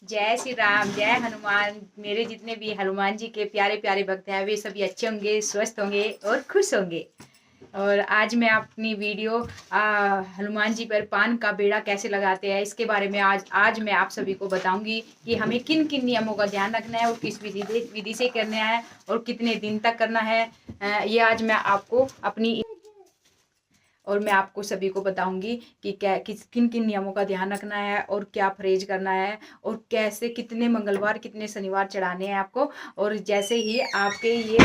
जय श्री राम, जय हनुमान। मेरे जितने भी हनुमान जी के प्यारे प्यारे भक्त हैं वे सभी अच्छे होंगे, स्वस्थ होंगे और खुश होंगे। और आज मैं अपनी वीडियो हनुमान जी पर पान का बेड़ा कैसे लगाते हैं इसके बारे में आज मैं आप सभी को बताऊंगी कि हमें किन किन नियमों का ध्यान रखना है और किस विधि से करना है और कितने दिन तक करना है। ये आज मैं आपको अपनी और मैं आपको सभी को बताऊंगी कि किन किन नियमों का ध्यान रखना है और क्या परहेज करना है और कैसे कितने मंगलवार कितने शनिवार चढ़ाने हैं आपको। और जैसे ही आपके ये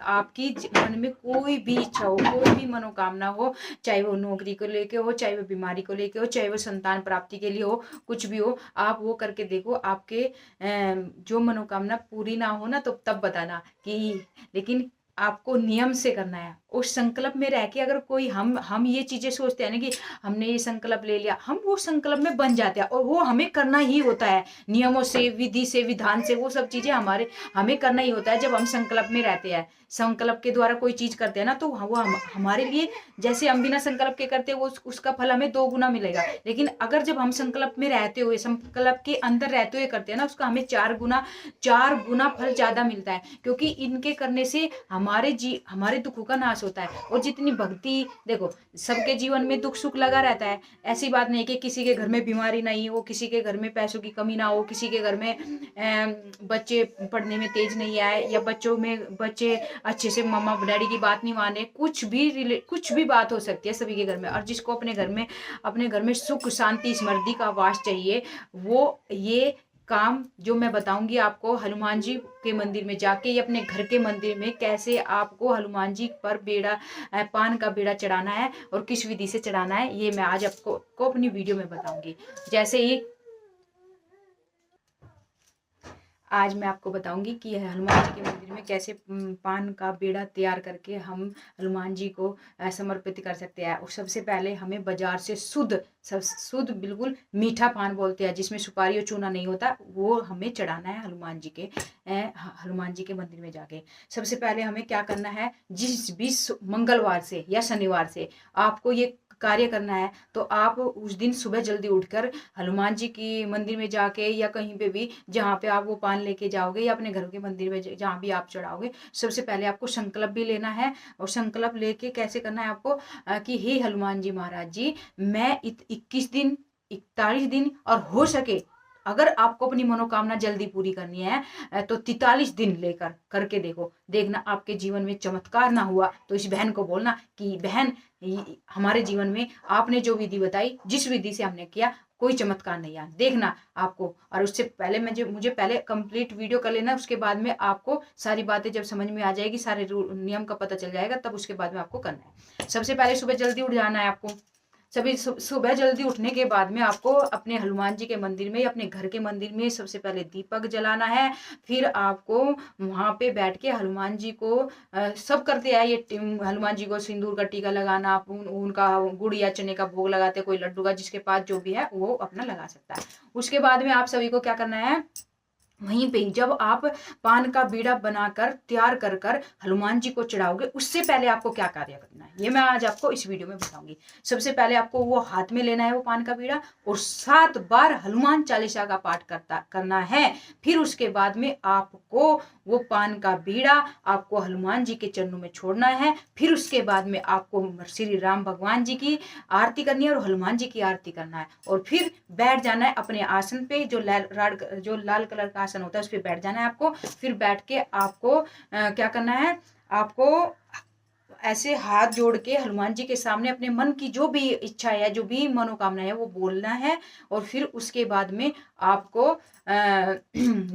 आपकी मन में कोई भी इच्छा हो, कोई भी मनोकामना हो, चाहे वो नौकरी को लेके हो, चाहे वो बीमारी को लेके हो, चाहे वो संतान प्राप्ति के लिए हो, कुछ भी हो, आप वो करके देखो। आपके जो मनोकामना पूरी ना हो ना तो तब बताना कि, लेकिन आपको नियम से करना है। उस संकल्प में रह के अगर कोई हम ये चीजें सोचते हैं ना कि हमने ये संकल्प ले लिया, हम वो संकल्प में बन जाते हैं और वो हमें करना ही होता है। नियमों से, विधि से, विधान से, वो सब चीजें हमें करना ही होता है जब हम संकल्प में रहते हैं। संकल्प के द्वारा कोई चीज करते हैं ना तो वो हमारे लिए, जैसे हम बिना संकल्प के करते हैं वो उसका फल हमें 2 गुना मिलेगा। लेकिन अगर जब हम संकल्प में रहते हुए, संकल्प के अंदर रहते हुए करते हैं ना, उसका हमें 4 गुना फल ज्यादा मिलता है। क्योंकि इनके करने से हमारे दुखों का नाश होता है। और जितनी भक्ति, देखो सबके जीवन में दुख सुख लगा रहता है। ऐसी बात नहीं कि किसी के घर में बीमारी नहीं हो, किसी के घर में पैसों की कमी ना हो, किसी के घर में बच्चे पढ़ने में तेज नहीं आए, या बच्चे अच्छे से मम्मा डैडी की बात नहीं माने, कुछ भी बात हो सकती है सभी के घर में। और जिसको अपने घर में सुख शांति समृद्धि का वास चाहिए, वो ये काम जो मैं बताऊंगी आपको हनुमान जी के मंदिर में जाके या अपने घर के मंदिर में कैसे आपको हनुमान जी पर पान का बेड़ा चढ़ाना है और किस विधि से चढ़ाना है, ये मैं आज आपको अपनी वीडियो में बताऊंगी। जैसे ही आज मैं आपको बताऊंगी कि हनुमान जी के मंदिर में कैसे पान का बेड़ा तैयार करके हम हनुमान जी को समर्पित कर सकते हैं। और सबसे पहले हमें बाजार से शुद्ध बिल्कुल मीठा पान बोलते हैं, जिसमें सुपारी और चूना नहीं होता, वो हमें चढ़ाना है हनुमान जी के मंदिर में जाके। सबसे पहले हमें क्या करना है, जिस भी मंगलवार से या शनिवार से आपको ये कार्य करना है, तो आप उस दिन सुबह जल्दी उठकर हनुमान जी की मंदिर में जाके या कहीं पे भी जहाँ पे आप वो पान लेके जाओगे या अपने घर के मंदिर में जहाँ भी आप चढ़ाओगे, सबसे पहले आपको संकल्प भी लेना है। और संकल्प लेके कैसे करना है आपको कि हे हनुमान जी महाराज जी, मैं 21 दिन, 41 दिन और हो सके अगर आपको अपनी मनोकामना जल्दी पूरी करनी है तो 43 दिन लेकर करके देखना आपके जीवन में चमत्कार ना हुआ तो इस बहन को बोलना कि बहन, हमारे जीवन में आपने जो विधि बताई, जिस विधि से हमने किया, कोई चमत्कार नहीं आया, देखना आपको। और उससे पहले मुझे पहले कंप्लीट वीडियो कर लेना, उसके बाद में आपको सारी बातें जब समझ में आ जाएगी, सारे नियम का पता चल जाएगा, तब उसके बाद में आपको करना है। सबसे पहले सुबह जल्दी उठ जाना है आपको। सभी सुबह जल्दी उठने के बाद में आपको अपने हनुमान जी के मंदिर में, अपने घर के मंदिर में सबसे पहले दीपक जलाना है। फिर आपको वहां पे बैठ के हनुमान जी को सब करते हैं ये, हनुमान जी को सिंदूर का टीका लगाना, उनका गुड़ या चने का भोग लगाते, कोई लड्डू का, जिसके पास जो भी है वो अपना लगा सकता है। उसके बाद में आप सभी को क्या करना है, वहीं पे जब आप पान का बीड़ा बनाकर तैयार कर हनुमान जी को चढ़ाओगे, उससे पहले आपको क्या कार्य करना है, ये मैं आज आपको इस वीडियो में बताऊंगी। सबसे पहले आपको वो हाथ में लेना है वो पान का बीड़ा और 7 बार हनुमान चालीसा का पाठ करना है। फिर उसके बाद में आपको वो पान का बीड़ा आपको हनुमान जी के चरणों में छोड़ना है। फिर उसके बाद में आपको श्री राम भगवान जी की आरती करनी है और हनुमान जी की आरती करना है। और फिर बैठ जाना है अपने आसन पे, जो लाल कलर का आसन होता है उस पर बैठ जाना है आपको। फिर बैठ के आपको क्या करना है, आपको ऐसे हाथ जोड़ के हनुमान जी के सामने अपने मन की जो भी इच्छा है, जो भी मनोकामना है, वो बोलना है। और फिर उसके बाद में आपको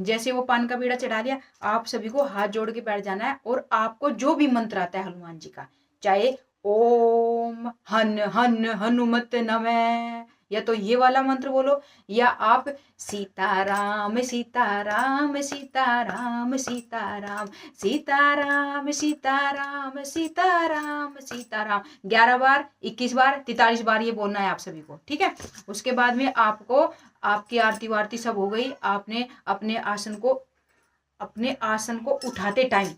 जैसे वो पान का बीड़ा चढ़ा लिया, आप सभी को हाथ जोड़ के बैठ जाना है। और आपको जो भी मंत्र आता है हनुमान जी का, चाहे ओम हन हन हनुमत नमः, या तो ये वाला मंत्र बोलो, या आप सीताराम सीताराम सीताराम सीताराम सीताराम सीताराम सीताराम सीताराम 11 बार, 21 बार, 43 बार ये बोलना है आप सभी को, ठीक है। उसके बाद में आपको, आपकी आरती वारती सब हो गई, आपने अपने आसन को उठाते टाइम,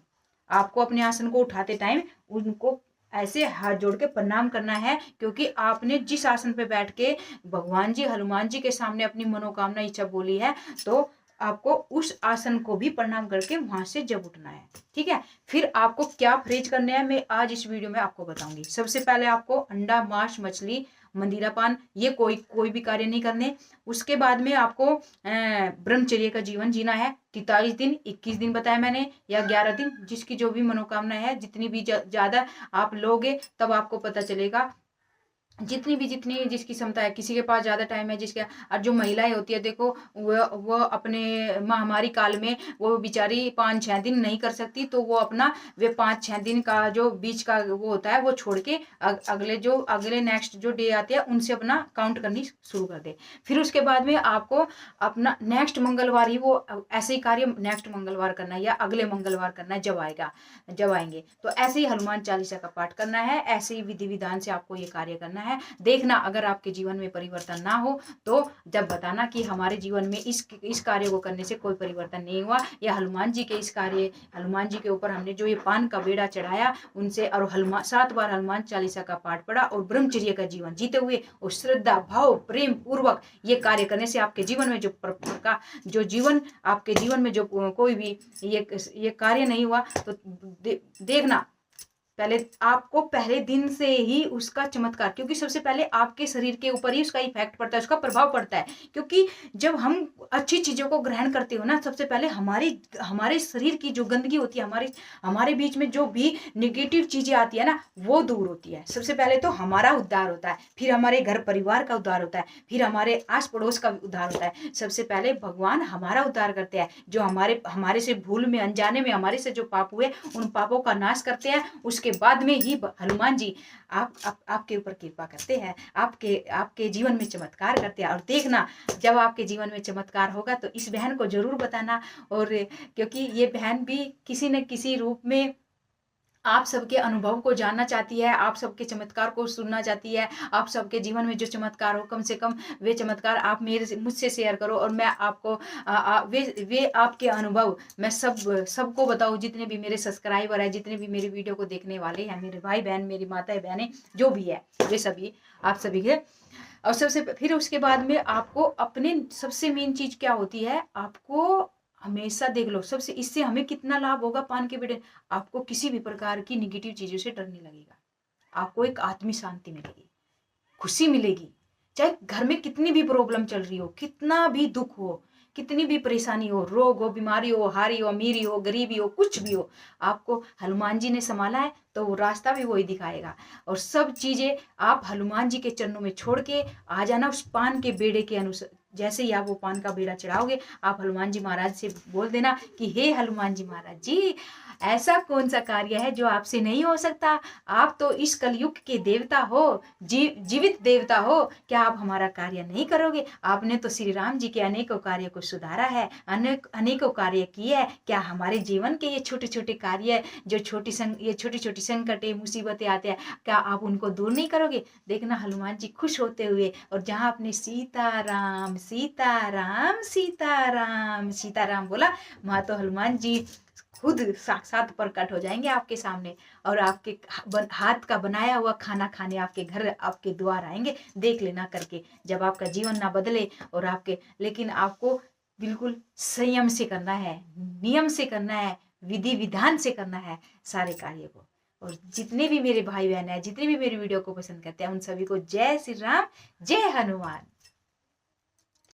आपको अपने आसन को उठाते टाइम उनको ऐसे हाथ जोड़ के प्रणाम करना है। क्योंकि आपने जिस आसन पे बैठ के भगवान जी हनुमान जी के सामने अपनी मनोकामना इच्छा बोली है, तो आपको उस आसन को भी प्रणाम करके वहां से जब उठना है। ठीक है, फिर आपको क्या परहेज करने हैं मैं आज इस वीडियो में आपको बताऊंगी। सबसे पहले आपको अंडा, मांस, मछली, मंदिरा पान ये कोई भी कार्य नहीं करने। उसके बाद में आपको ब्रह्मचर्य का जीवन जीना है। 43 दिन, 21 दिन बताया मैंने, या 11 दिन, जिसकी जो भी मनोकामना है, जितनी भी ज्यादा आप लोगे तब आपको पता चलेगा। जितनी जिसकी क्षमता है, किसी के पास ज्यादा टाइम है, जिसके और जो महिलाएं होती है देखो वो अपने महामारी काल में वो बेचारी 5-6 दिन नहीं कर सकती, तो वो अपना वे 5-6 दिन का जो बीच का वो होता है वो छोड़ के अगले नेक्स्ट जो डे आते हैं उनसे अपना काउंट करनी शुरू कर दे। फिर उसके बाद में आपको अपना नेक्स्ट मंगलवार ही वो ऐसे ही कार्य नेक्स्ट मंगलवार करना है या अगले मंगलवार करना है जब आएंगे। तो ऐसे ही हनुमान चालीसा का पाठ करना है, ऐसे ही विधि विधान से आपको ये कार्य करना है। देखना अगर आपके जीवन में परिवर्तन ना हो तो जब बताना कि हमारे जीवन में इस कार्य को करने से कोई परिवर्तन नहीं हुआ, या हनुमान जी के ऊपर हमने जो ये पान का बेड़ा चढ़ाया उनसे, और 7 बार हनुमान चालीसा का पाठ पढ़ा और ब्रह्मचर्य का जीवन जीते हुए और श्रद्धा भाव प्रेम पूर्वक ये कार्य करने से आपके जीवन में आपके जीवन में जो कोई भी ये कार्य नहीं हुआ तो देखना पहले दिन से ही उसका चमत्कार, क्योंकि सबसे पहले आपके शरीर के ऊपर ही उसका इफेक्ट पड़ता है, उसका प्रभाव पड़ता है। क्योंकि जब हम अच्छी चीजों को ग्रहण करते हो ना, सबसे पहले हमारे शरीर की जो गंदगी होती है, हमारे बीच में जो भी निगेटिव चीजें आती है ना वो दूर होती है। सबसे पहले तो हमारा उद्धार होता है, फिर हमारे घर परिवार का उद्धार होता है, फिर हमारे आस पड़ोस का उद्धार होता है। सबसे पहले भगवान हमारा उद्धार करते हैं, जो हमारे से भूल में अनजाने में हमारे से जो पाप हुए उन पापों का नाश करते हैं। उसके बाद में ही हनुमान जी आपके ऊपर कृपा करते हैं, आपके जीवन में चमत्कार करते हैं। और देखना जब आपके जीवन में चमत्कार होगा तो इस बहन को जरूर बताना, और क्योंकि ये बहन भी किसी न किसी रूप में आप सबके अनुभव को जानना चाहती है, आप सबके चमत्कार को सुनना चाहती है। आप सबके जीवन में जो चमत्कार हो, कम से कम वे चमत्कार आप मुझसे शेयर करो, और मैं आपको वे आपके अनुभव मैं सबको बताऊं। जितने भी मेरे सब्सक्राइबर है, जितने भी मेरी वीडियो को देखने वाले हैं, मेरे भाई बहन, मेरी माताएं बहनें जो भी है, वे सभी आप सभी के। और फिर उसके बाद में आपको अपने सबसे मेन चीज क्या होती है, आपको हमेशा देख लो सबसे इससे हमें कितना लाभ होगा पान के बेड़े, आपको किसी भी प्रकार की निगेटिव चीजों से डर नहीं लगेगा, आपको एक आत्मिक शांति मिलेगी, खुशी मिलेगी। चाहे घर में कितनी भी प्रॉब्लम चल रही हो, कितना भी दुख हो, कितनी भी परेशानी हो, रोग हो, बीमारी हो, हारी हो, अमीरी हो, गरीबी हो, कुछ भी हो, आपको हनुमान जी ने संभाला है तो वो रास्ता भी वही दिखाएगा। और सब चीजें आप हनुमान जी के चरणों में छोड़ के आ जाना उस पान के बेड़े के अनुसार। जैसे ही आप वो पान का बेड़ा चढ़ाओगे, आप हनुमान जी महाराज से बोल देना कि हे हनुमान जी महाराज जी, ऐसा कौन सा कार्य है जो आपसे नहीं हो सकता? आप तो इस कलयुग के देवता हो, जीवित देवता हो, क्या आप हमारा कार्य नहीं करोगे? आपने तो श्री राम जी के अनेकों कार्य को सुधारा है, अनेकों कार्य किए हैं, क्या हमारे जीवन के ये छोटे छोटे कार्य जो छोटी छोटी संकटें मुसीबतें आते हैं, क्या आप उनको दूर नहीं करोगे? देखना हनुमान जी खुश होते हुए, और जहां आपने सीताराम सीताराम सीताराम सीताराम बोला, वहां तो हनुमान जी खुद साक्षात प्रकट हो जाएंगे आपके सामने, और आपके हाथ का बनाया हुआ खाना खाने आपके घर, आपके द्वार आएंगे। देख लेना करके, जब आपका जीवन ना बदले और लेकिन आपको बिल्कुल संयम से करना है, नियम से करना है, विधि विधान से करना है सारे कार्य को। और जितने भी मेरे भाई बहन है, जितने भी मेरी वीडियो को पसंद करते हैं, उन सभी को जय श्री राम, जय हनुमान।